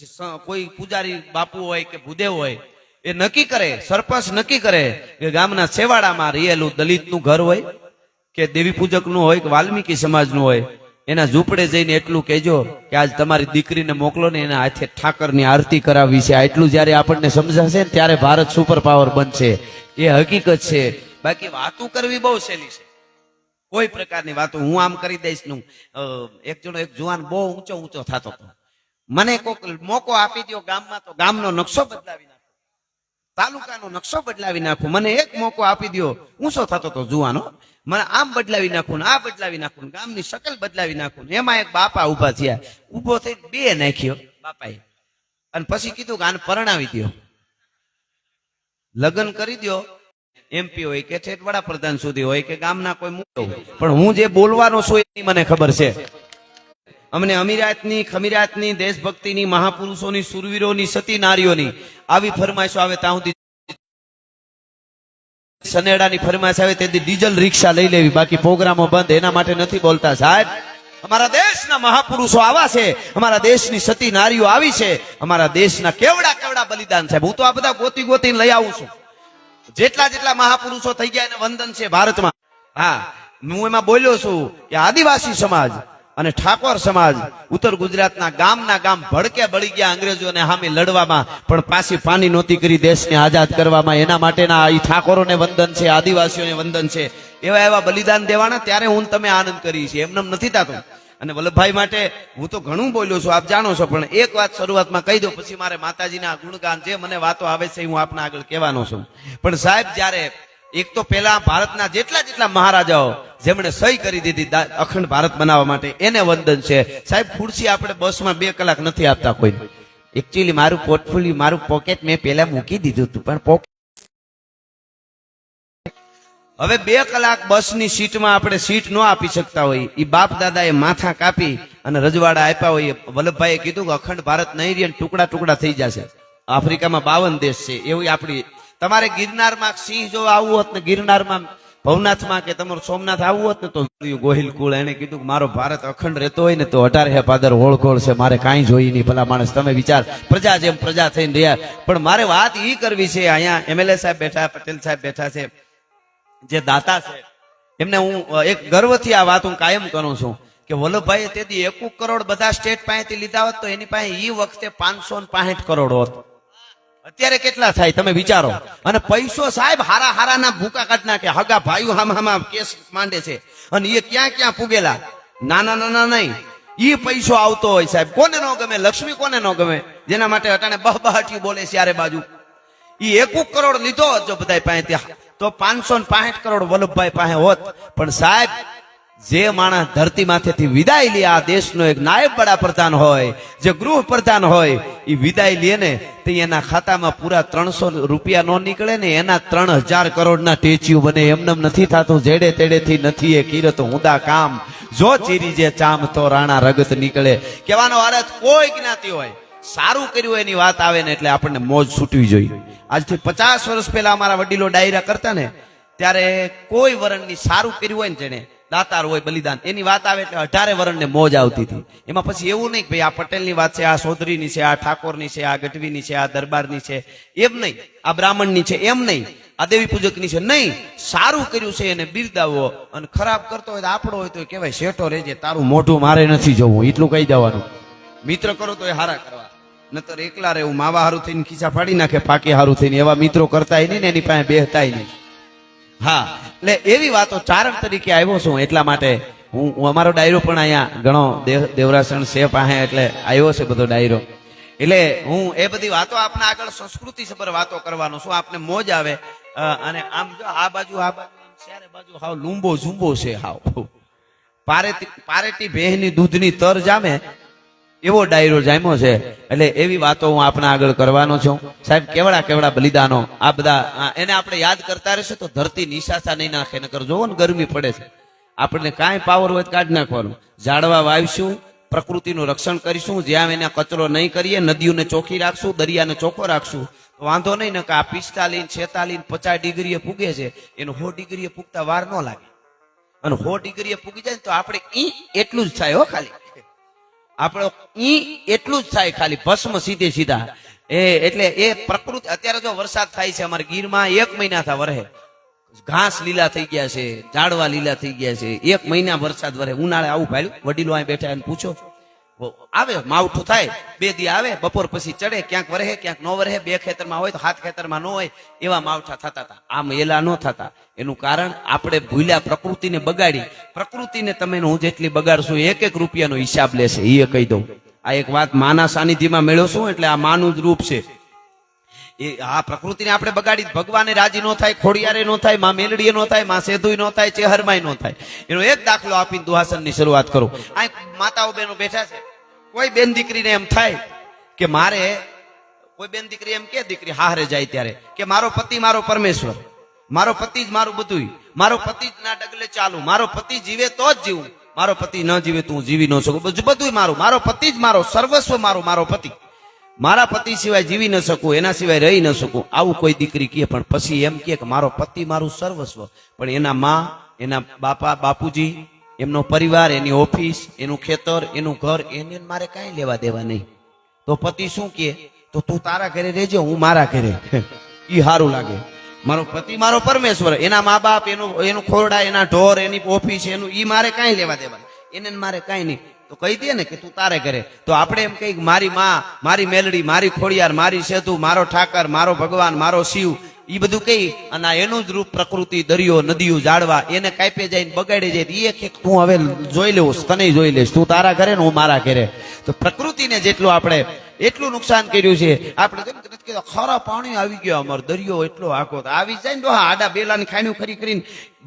પછી કોઈ પૂજારી બાપુ હોય કે ભૂદેવ હોય એ નક્કી કરે, સરપંચ નક્કી કરે કે ગામના છેવાડામાં રહેલું દલિતનું ઘર હોય કે દેવી પૂજકનું હોય કે વાલ્મીકી સમાજનું હોય, એના ઝૂંપડે જઈને એટલું કહેજો કે આજ તમારી દીકરીને મોકલો ને એના હાથે ઠાકરની આરતી કરાવવી છે. આટલું જયારે આપણને સમજાશે ને ત્યારે ભારત સુપર પાવર બનશે. એ હકીકત છે. બાકી વાતું કરવી બહુ સહેલી છે, કોઈ પ્રકારની વાતો હું આમ કરી દઈશ. નું એક જણો એક જુવાન બહુ ઊંચો ઊંચો થતો હતો, મને કોક મોકો આપી દો ગામમાં તો ગામનો નકશો બદલાવી નાખો, તાલુકાનો નકશો બદલાવી નાખું, મને એક મોકો આપી દો. ઊંચો થતો હતો જુવાનો, મને આમ બદલાવી નાખું, આ બદલાવી નાખું, ગામની શકલ બદલાવી નાખું. એમાં એક બાપા ઉભા થયા, ઉભો થઈ બે નાખ્યો બાપાએ, અને પછી કીધું કે આને પરણાવી દો, લગ્ન કરી દો. એમપી હોય કે ઠેઠ વડાપ્રધાન સુધી હોય કે ગામના કોઈ મોટો, પણ હું જે બોલવાનો છું એની મને ખબર છે. અમને અમીરાતની ખમીરાતની દેશભક્તિની મહાપુરુષોની સુરવીરોની સતી નારીઓની આવી ફરમાઈશો આવે ત્યાં સુધી સનેડાની ફરમાઈશ આવે તેથી ડીઝલ રિક્ષા લઈ લેવી, બાકી પ્રોગ્રામો બંધ. એના માટે નથી બોલતા સાહેબ. અમારા દેશના મહાપુરુષો આવા છે, અમારા દેશની સતી નારીઓ આવી છે, અમારા દેશના કેવડા કેવડા બલિદાન સાહેબ. હું તો આ બધા ગોતી ગોતીને લઈ આવું છું. જેટલા જેટલા મહાપુરુષો થઈ ગયા એને વંદન છે ભારતમાં. હા, હું એમાં બોલ્યો છું કે આદિવાસી સમાજ અને ઠાકોર સમાજ ઉત્તર ગુજરાતના ગામના ગામ ભડકે બળી ગયા અંગ્રેજોને સામે લડવામાં, પણ પાછી પાની નહોતી કરી દેશને આઝાદ કરવામાં. એના માટેના આ ઠાકોરોને વંદન છે, આદિવાસીઓને વંદન છે. એવા એવા બલિદાન દેવાના, ત્યારે હું તમે આનંદ કરી છે, એમને નથી થતું. અને વલ્લભભાઈ માટે હું તો ઘણું બોલ્યો છું, આપ જાણો છો, પણ એક વાત શરૂઆતમાં કહી દો, પછી મારે માતાજીના ગુણગાન જે મને વાતો આવે છે હું આપના આગળ કહેવાનો છું. પણ સાહેબ, જ્યારે એક તો પેલા ભારતના જેટલા જેટલા મહારાજાઓ જેમણે સહી કરી દીધી અખંડ ભારત બનાવવા માટે, એને વંદન છે સાહેબ. ખુરશી આપણે બસમાં 2 કલાક નથી આપતા કોઈ. એકચ્યુઅલી મારું પોર્ટફોલિયો, મારું પોકેટ મેં પેલા મૂકી દીધું હતું, પણ હવે 2 કલાક બસની સીટમાં આપણે સીટ ન આપી શકતા હોય. એ બાપ દાદાએ માથા કાપી અને રજવાડા આપ્યા હોય. વલ્લભભાઈએ કીધું કે અખંડ ભારત નહીં રહે, ટુકડા ટુકડા થઈ જશે. આફ્રિકામાં 52 દેશ છે. એવી આપણી, તમારે ગિરનારમાં સિંહ જો આવવું હોત ને, ગિરનારમાં ભવનાથમાં કે તમારું સોમનાથ આવવું હોત ને, તો ગોહિલ કુળ એને કીધું કે મારો ભારત અખંડ રહેતો હોય ને તો 18 ભાદર ઓળખોળ છે, મારે કાંઈ જોઈ નહીં. ભલા માણસ, તમે વિચાર, પ્રજા જેમ પ્રજા થઈને રહ્યા. પણ મારે વાત એ કરવી છે, અહીંયા એમએલએ સાહેબ બેઠા, પટેલ સાહેબ બેઠા છે, જે દાતા છે, એમને હું એક ગર્વથી આ વાત હું કાયમ કરું છું કે વલ્લભભાઈએ તેથી 1 કરોડ બધા સ્ટેટ પાસેથી લીધા હોત તો એની પાસે એ વખતે 565 કરોડ હોત. અત્યારે કેટલા થાય તમે વિચારો. અને પૈસો સાહેબ હારા હારાના ભૂકા કાઢ નાખે, હગા ભાઈઓ હામાં કેસ માંડે છે, અને એ ક્યાં ક્યાં પૂગેલા. નાના નાના નહીં, એ પૈસો આવતો હોય સાહેબ. કોને ન ગમે લક્ષ્મી, કોને ન ગમે, જેના માટે અટાણે બહબહાટી બોલે ચારે બાજુ. એ 1 કરોડ લીધો જો બધા પાસે તો 565 કરોડ વલ્લભભાઈ પાસે હોત. પણ સાહેબ, જે માણસ ધરતી માથેથી વિદાય લે, આ દેશનો એક નાયબ વડાપ્રધાન હોય, જે ગૃહ પ્રધાન હોય, એ વિદાય લે ને તો એના ખાતામાં પૂરા 300 રૂપિયા નો નીકળે ને, એના 3000 કરોડના ટેચ્યુ બને. એમનેમ નથી થતું, જેડે તેડેથી નથી એ કીરત હુંદા કામ, જો ચીરી જે ચામ તો રાણા રગત નીકળે. કહેવાનો અર્થ, કોઈ જ્ઞાતિ હોય સારું કર્યું એની વાત આવે ને એટલે આપણને મોજ છૂટવી જોઈએ. આજથી 50 વર્ષ પહેલા અમારા વડીલો ડાયરા કરતા ને, ત્યારે કોઈ વરણની સારું કર્યું હોય ને, જેને દાતાર હોય બલિદાન, એની વાત આવે એટલે 18 વરણને મોજ આવતી હતી. એમાં પછી એવું નહીં કે ભાઈ આ પટેલની વાત છે, આ ચૌધરીની છે, આ ઠાકોરની છે, આ ગઢવીની છે, આ દરબારની છે, એમ નહીં, આ બ્રાહ્મણની છે એમ નહીં, આ દેવી પૂજકની છે નહીં. સારું કર્યું છે એને બિરદાવો, અને ખરાબ કરતો હોય તો આપણો હોય તો કહેવાય શેઠો રહેજે, તારું મોઢું મારે નથી જોવું, એટલું કહી દેવાનું. મિત્ર કરો તો એ હારા કરવા, નતર એકલા રહેવું, માવા હારું થઈને ખીચા ફાડી નાખે, પાકી હારું થઈને. એવા મિત્રો કરતા નહીં ને એની પાસે બેહતાય નહીં. હા, એટલે એવી વાતો ચારણ તરીકે આવ્યો છું. એટલા માટે હું અમારો ડાયરો પણ અહીંયા ઘણો દેવરાસણ છે પાસે, એટલે આવ્યો છે બધો ડાયરો. એટલે હું એ બધી વાતો આપના આગળ સંસ્કૃતિ સભર વાતો કરવાનો છું, આપને મોજ આવે. અને આમ જો આ બાજુ ચારે બાજુ હાવ લૂંબો ઝૂંબો છે, હાવ પારેટી ભેહની દૂધની તર જામે એવો ડાયરો જામ્યો છે. એટલે એવી વાતો હું આપણા આગળ કરવાનો છું સાહેબ. કેવડા કેવડા બલિદાનો, આ બધા એને આપણે યાદ કરતા રહેશે તો ધરતી નિશાસા નહીં નાખે. નકર જોવો ને ગરમી પડે છે, આપણને કાંઈ પાવર હોય કાઢી નાખવાનું. ઝાડવા વાવીશું, પ્રકૃતિનું રક્ષણ કરીશું, જ્યાં એને કચરો નહીં કરીએ, નદીઓને ચોખ્ખી રાખશું, દરિયાને ચોખ્ખો રાખશું તો વાંધો નહીં. ને કે આ 45, 46, 50 ડિગ્રીએ પૂગે છે, એનું 100 ડિગ્રીએ પૂગતા વાર ન લાગે. અને 100 ડિગ્રીએ પૂગી જાય તો આપણે એટલું જ થાય હો ખાલી. આપણો ઈ એટલું જ થાય, ખાલી ભસ્મ સીધે સીધા. એટલે એ પ્રકૃતિ. અત્યારે જો વરસાદ થાય છે અમારે ગીરમાં, 1 મહિના થા વરહે, ઘાસ લીલા થઈ ગયા છે, ઝાડવા લીલા થઈ ગયા છે. 1 મહિના વરસાદ વરહે. ઉનાળે આવું ભાડ્યું, વડીલો અહીં બેઠા એને પૂછો, આવે માવઠું થાય, 2 દી આવે, બપોર પછી ચડે, ક્યાંક વરહે ક્યાંક નો વરહે, 2 ખેતરમાં હોય તો 7 ખેતરમાં ન હોય, એવા માવઠા થતા હતા. આમ એલા ન થતા. એનું કારણ આપણે ભૂલ્યા, પ્રકૃતિને બગાડી. પ્રકૃતિને તમે હું જેટલી બગાડશો 1-1 રૂપિયાનો હિસાબ લેશે, એ કહી દઉં. આ એક વાત માના સાનિધ્યમાં મેળવો છું, એટલે આ માનું જ રૂપ છે. એ આ પ્રકૃતિને આપણે બગાડી, ભગવાને રાજી નો થાય, ખોડિયારે નો થાય, માં મેલડીએ નો થાય, માં સેતુય નો થાય, ચેહરમાય નો થાય. એનો એક દાખલો આપીને દુહાસનની શરૂઆત કરું. આ માતાઓ બહેનો બેઠા છે. કોઈ બેન દીકરીને એમ થાય કે મારે, કોઈ બેન દીકરી એમ કે દીકરી હારે જાય ત્યારે કે મારો પતિ મારો પરમેશ્વર, મારો પતિ જ મારું બધું, મારો પતિ જ ના ડગલે ચાલુ, મારો પતિ જીવે તો જ જીવું, મારો પતિ ન જીવે તો હું જીવી ન શકું, બધું મારું, મારો પતિ જ મારો સર્વસ્વ, મારો પતિ, મારા પતિ સિવાય જીવી ન શકું, એના સિવાય રહી ન શકું. આવું કોઈ દીકરી કહે, પણ પછી એમ કે મારો પતિ મારું સર્વસ્વ, પણ એના માં, એના બાપા બાપુજી, એમનો પરિવાર, એની ઓફિસ, એનું ખેતર, એનું ઘર, એને મારે કાંઈ લેવા દેવા નહીં. તો પતિ શું કહે, તો તું તારા ઘરે રહેજો, હું મારા ઘરે. ઈ સારું લાગે. મારો પતિ મારો પરમેશ્વર, એના મા બાપ, એનું ખોરડા, એના ઢોર, એની ઓફિસ, એનું, ઈ મારે કાંઈ લેવા દેવા, એને મારે કાંઈ નહીં. તો કહી દે ને કે તું તારે ઘરે. તો આપણે એમ કહીએ મારી માં, મારી મેલડી, મારી ખોડિયાર, મારી સેતુ, મારો ઠાકર, મારો ભગવાન, મારો શિવ, ઈ બધું કહી અને એનું જ રૂપ પ્રકૃતિ, દરિયો, નદીઓ, ઝાડવા, એને કાપે જાય, બગાડી જાય. એ તું હવે જોઈ લેવું, તને જોઈ લઈશ, તું તારા ઘરે ને હું મારા ઘરે. તો પ્રકૃતિને જેટલું આપણે એટલું નુકસાન કર્યું છે. આપણે ખરા પાણી આવી ગયો, અમારો દરિયો એટલો આખો આવી જાય ને તો આડા બેલાની ખાણ્યું ખરી કરીને.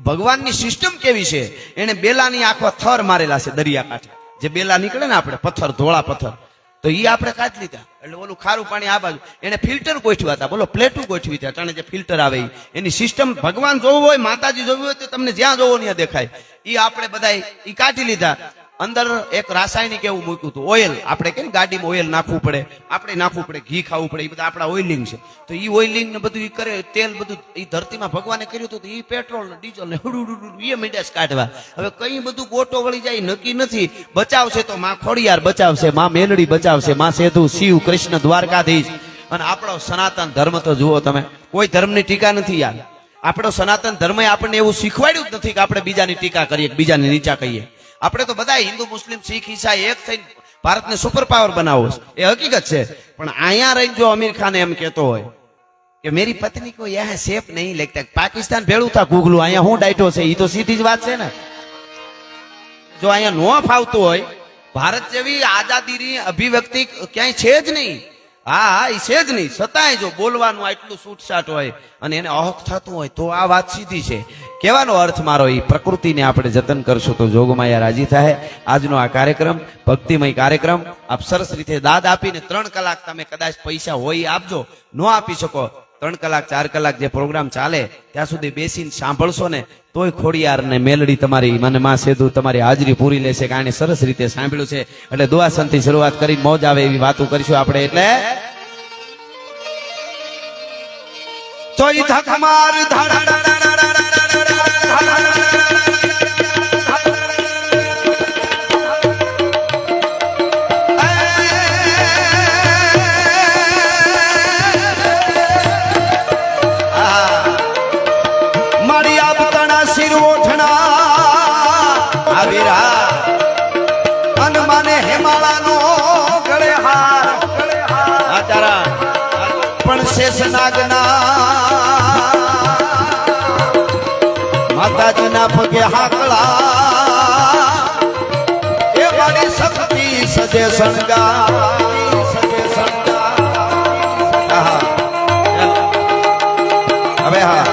ભગવાનની સિસ્ટમ કેવી છે, એને બેલાની આખો થર મારેલા છે દરિયા કાંઠે. જે બેલા નીકળે ને આપણે પથ્થર, ધોળા પથ્થર, તો ઈ આપણે કાઢી લીધા. એટલે ઓલું ખારું પાણી આ બાજુ, એને ફિલ્ટર ગોઠવ્યા હતા, બોલો પ્લેટું ગોઠવી હતા. તને જે ફિલ્ટર આવે એની સિસ્ટમ, ભગવાન જોવું હોય, માતાજી જોવી હોય તો તમને જ્યાં જોવો ત્યાં દેખાય. ઈ આપણે બધા ઈ કાઢી લીધા. અંદર એક રાસાયણિક એવું મૂક્યું હતું, ઓઇલ. આપણે કે ગાડીમાં ઓઇલ નાખવું પડે, આપણે નાખવું પડે, ઘી ખાવું પડે, એ બધા આપણા ઓઇલિંગ છે. તો ઈ ઓઇલિંગ ને બધું ઈ કરે, તેલ બધું ઈ ધરતીમાં ભગવાને કર્યું હતું. ઈ પેટ્રોલ ને ડીઝલ ને એ મીંડાસ કાઢવા. હવે કઈ બધું ગોટો વળી જાય નક્કી નથી. બચાવશે તો માં ખોડિયાર બચાવશે, માં મેલડી બચાવશે, માં સેતુ, શિવ, કૃષ્ણ, દ્વારકાધીશ. અને આપણો સનાતન ધર્મ તો જુઓ તમે, કોઈ ધર્મની ટીકા નથી યાર. આપણો સનાતન ધર્મ આપણને એવું શીખવાડ્યું જ નથી કે આપણે બીજાની ટીકા કરીએ, બીજાને નીચા કહીએ. આપણે તો બધા હિન્દુ, મુસ્લિમ, શીખ, ઈસાઈ એક થઈને ભારતને સુપર પાવર બનાવો, એ હકીકત છે. પણ અહીંયા રહીને જો આમિર ખાન એમ કહેતો હોય કે મેરી પત્ની કો યહાં સેફ નહીં લગતા, પાકિસ્તાન ભેળું થા ગુગલું, અહીંયા હું ડાયટો છે, એ તો સીધી જ વાત છે ને. જો અહીંયા નો ફાવતું હોય, ભારત જેવી આઝાદીની અભિવ્યક્તિ ક્યાંય છે જ નહીં. હા, એ છે જ નહીં. છતાંય જો બોલવાનું આટલું છૂટછાટ હોય અને એને અહક થતું હોય તો આ વાત સીધી છે. કહેવાનો અર્થ મારો, એ પ્રકૃતિને આપણે જતન કરશું તો જોગમાયા રાજી થાય. આજનો આ કાર્યક્રમ ભક્તિમય કાર્યક્રમ, આપ સરસ રીતે દાદ આપીને 3 કલાક તમે કદાચ પૈસા હોય આપજો, ન આપી શકો 3 કલાક 4 કલાક જે પ્રોગ્રામ ચાલે ત્યાં સુધી બેસીને સાંભળશો ને તોય ખોડિયાર ને મેલડી તમારી, મને માં સેતુ તમારી હાજરી પૂરી લેશે, કારણ સરસ રીતે સાંભળ્યું છે. એટલે દુઆસનથી શરૂઆત કરીને મોજ આવે એવી વાતો કરીશું આપણે. એટલે તોય ધકમાર માતાજીના પગે હાકલા, એ મારી શક્તિ સજે શણગા, સજે શણગા. હવે હા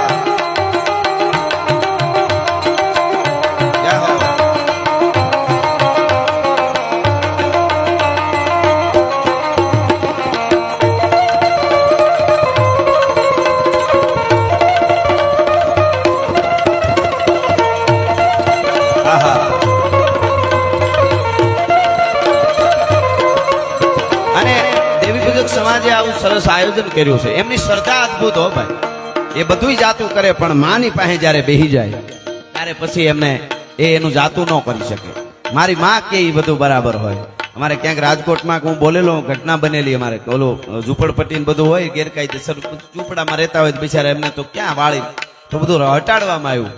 સમાજે આવું સરસ આયોજન કર્યું છે. એમની શ્રદ્ધા અદભુત હો ભાઈ. એ બધું જાતું કરે પણ માની પાસે જયારે બેહી જાય ત્યારે પછી એમને એનું જાતું ન કરી શકે. મારી માં કે એ બધું બરાબર હોય. અમારે ક્યાંક રાજકોટમાં હું બોલેલો ઘટના બનેલી અમારે કે ઓલો ઝૂંપડપટ્ટી ને બધું હોય ગેરકાયદેસર ઝૂંપડામાં રહેતા હોય તો બિચારા એમને તો ક્યાં વાળી તો બધું હટાડવામાં આવ્યું.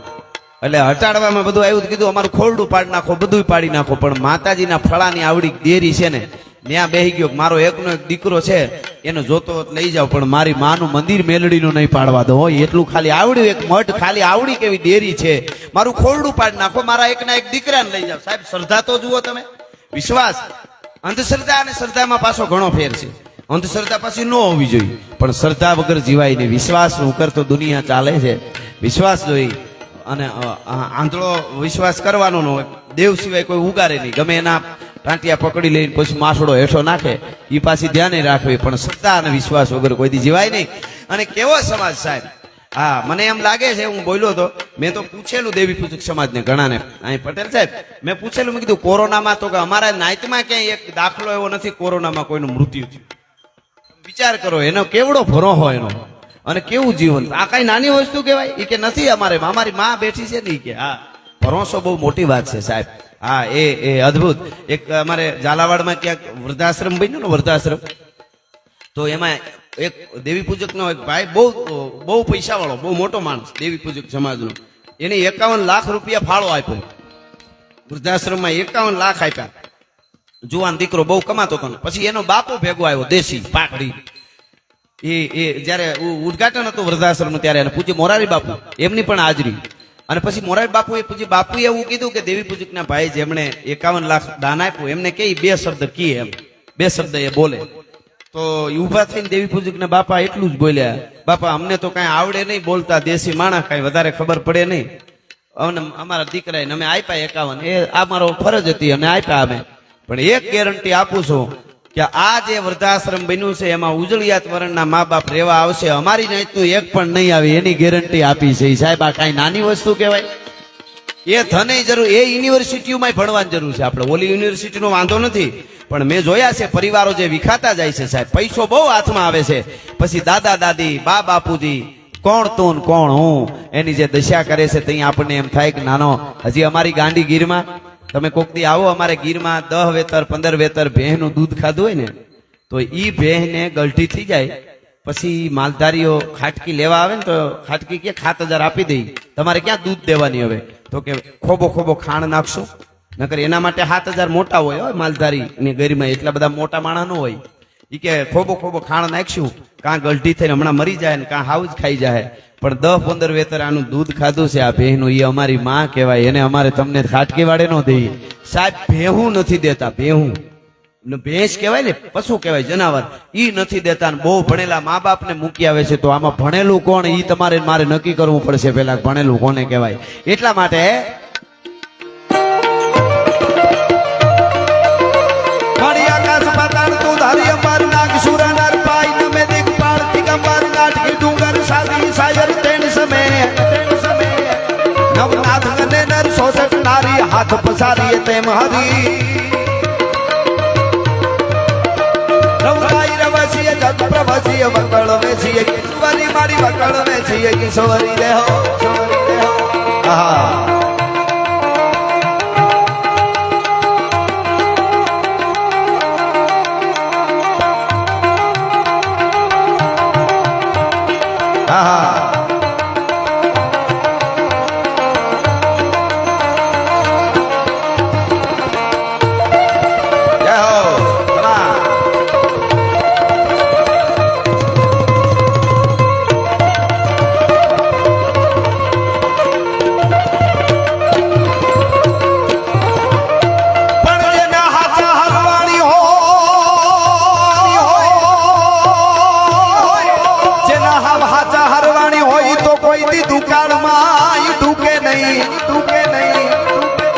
એટલે હટાડવામાં બધું આવ્યું તો કીધું અમારું ખોરડું પાડી નાખો, બધું પાડી નાખો. પણ માતાજીના ફળાની આવડી દેરી છે ને ત્યાં બેહી ગયો. મારો એકનો એક દીકરો છે એનો જોતો લઈ જાવ, પણ મારી માનું મંદિર મેલડીનું નહીં પાડવા દો. હોય એટલું ખાલી આવડ્યું, એક મઠ ખાલી આવડી કેવી દેરી છે, મારું ખોરડું પાડી નાખો, મારા એકના એક દીકરાને લઈ જાવ. સાહેબ શ્રદ્ધા તો જુઓ તમે, વિશ્વાસ. અંધશ્રદ્ધા અને શ્રદ્ધામાં પાછો ઘણો ફેર છે. અંધશ્રદ્ધા પાછી ન હોવી જોઈએ, પણ શ્રદ્ધા વગર જીવાય નહીં. વિશ્વાસ વગર તો દુનિયા ચાલે છે. વિશ્વાસ જોઈ અને આંધળો વિશ્વાસ કરવાનો ન હોય. દેવ સિવાય કોઈ ઉગારે નહીં. ગમે એના ટાંટિયા પકડી લઈને પછી માસડો હેઠો નાખે એ પાછી ધ્યાને રાખવી, પણ શ્રદ્ધા અને વિશ્વાસ વગર કોઈથી જીવાય નહીં. અને કેવો સમાજ સાહેબ! હા, મને એમ લાગે છે, હું બોલ્યો હતો, મેં તો પૂછેલું દેવી પૂજક સમાજને ઘણાને, અહીં પટેલ સાહેબ મેં પૂછેલું, મેં કીધું કોરોનામાં તો કે અમારા નાઈટમાં ક્યાંય એક દાખલો એવો નથી કોરોનામાં કોઈનું મૃત્યુ થયું. વિચાર કરો એનો કેવડો ભરો હોય એનો, અને કેવું જીવન. આ કઈ નાની વસ્તુ કહેવાય? એ કે નથી, અમારી માં બેઠી છે ને, કે હા, ભરોસો બહુ મોટી વાત છે સાહેબ. હા, એ અદભુત. એક અમારે ઝાલાવાડમાં ક્યાંક વૃદ્ધાશ્રમ બન્યો ને, વૃદ્ધાશ્રમ, તો એમાં એક દેવી પૂજક નો એક ભાઈ, બહુ પૈસા વાળો, બહુ મોટો માણસ, દેવી પૂજક સમાજનો, એને 51 લાખ રૂપિયા ફાળો આપ્યો વૃદ્ધાશ્રમમાં. 51 લાખ આપ્યા. જુવાન દીકરો બહુ કમાતો હતો. પછી એનો બાપો ભેગો આવ્યો, દેશી પાકડી. એ જયારે ઉદઘાટન હતું વૃદ્ધાશ્રમ ત્યારે, અને પૂજ્ય મોરારી બાપુ એમની પણ હાજરી. અને પછી મોરારી બાપુએ એવું કીધું કે દેવી પૂજકના ભાઈ જેમણે 51 લાખ દાન આપ્યું એમને કે 2 શબ્દ કીએ, એમ 2 શબ્દ એ બોલે. તો ઉભા થઈને દેવી પૂજકના બાપા એટલું જ બોલ્યા, બાપા અમને તો કઈ આવડે નહીં બોલતા, દેશી માણસ, કઈ વધારે ખબર પડે નહીં, અને અમારા દીકરાને અમે આપ્યા 51, એ આ મારો ફરજ હતી અને આપ્યા અમે. પણ એક ગેરંટી આપું છું કે આ જે વૃદ્ધાશ્રમ બન્યું છે એમાં ઉજળિયાત વર્ણના મા બાપ રહેવા આવશે, અમારી નાઈટનું એક પણ નહીં આવે, એની ગેરંટી આપી છે. સાહેબ આ કઈ નાની વસ્તુ કહેવાય? એ ધને જરૂર, એ યુનિવર્સિટીઓમાં ભણવાની જરૂર છે. આપણે ઓલી યુનિવર્સિટીનો વાંધો નથી, પણ મેં જોયા છે પરિવારો જે વિખાતા જાય છે સાહેબ, પૈસો બહુ હાથમાં આવે છે, પછી દાદા દાદી, બા બાપુજી, કોણ તું ને કોણ હું, એની જે દશા કરે છે ત્યાં આપણને એમ થાય કે નાનો. હજી અમારી ગાંડી ગીરમાં તમે કોક દી આવો, અમારે ગીરમાં 10 વેતર 15 વેતર ભેંનું દૂધ ખાધું હોય ને, તો ઈ ભેંને ગલઢી થઈ જાય. પછી માલધારીઓ ખાટકી લેવા આવે ને, તો ખાટકી કે 7000 આપી દઈ, તમારે ક્યાં દૂધ દેવાની હવે? તો કે ખોબો ખાણ નાખશું. નકર એના માટે 7000 મોટા હોય માલધારી ની ગરીમાં, એટલા બધા મોટા માણસ ન હોય. ઈ કે ખોબો ખાણ નાખશું, કાં ગલઢી થઈને હમણાં મરી જાય ને કાં હાવ જ ખાઈ જાય. પણ 10-15 વેતર આનું દૂધ ખાધું છે આ ભેંનું, એ અમારી માં કહેવાય. એને અમારે તમને ખાટકી વાળે ન દઈએ સાહેબ. ભેહું નથી દેતા, ભેહું ભેંસ કહેવાય ને, પશુ કહેવાય, જનાવર, ઈ નથી દેતા. બહુ ભણેલા મા બાપ ને મૂકી આવે છે. તો આમાં ભણેલું કોણ, ઈ તમારે મારે નક્કી કરવું પડશે પેલા, ભણેલું કોને કહેવાય. એટલા માટે હાથ પસારીએ તેમ હરી રવરાઈ રવસીએ જગ પ્રભસીએ વકળ વેસીએ કિશોરી મારી વકળ વેસીએ કિશોરી દેહો આહા.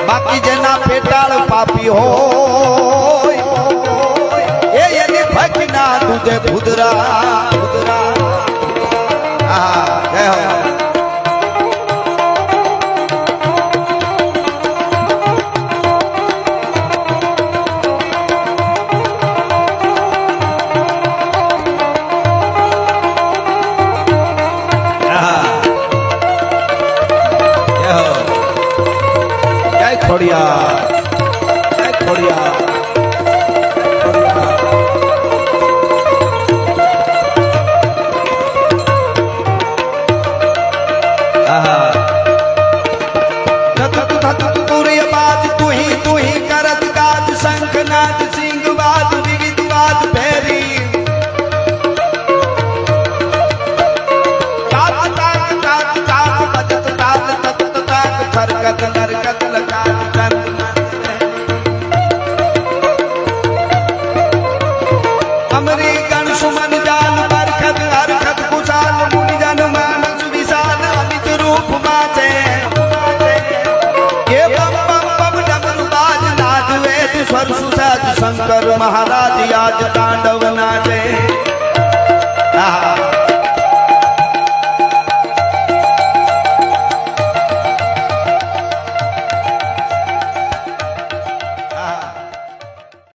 બાકી જેના પેટાળ પાપી હોય એ એની ભકના તુજે ભુદરા આહા જય હો. ખોડિયા बरकत लकार चंद अमरी गण सुमन जाल बरखत हरखत कुशाल मुनि जन मानस विशाल अमित रूप माचे ये बम बम बम डमरू बाज नाद वेद स्वर सुसाज शंकर महाराज आज तांडव नाचे।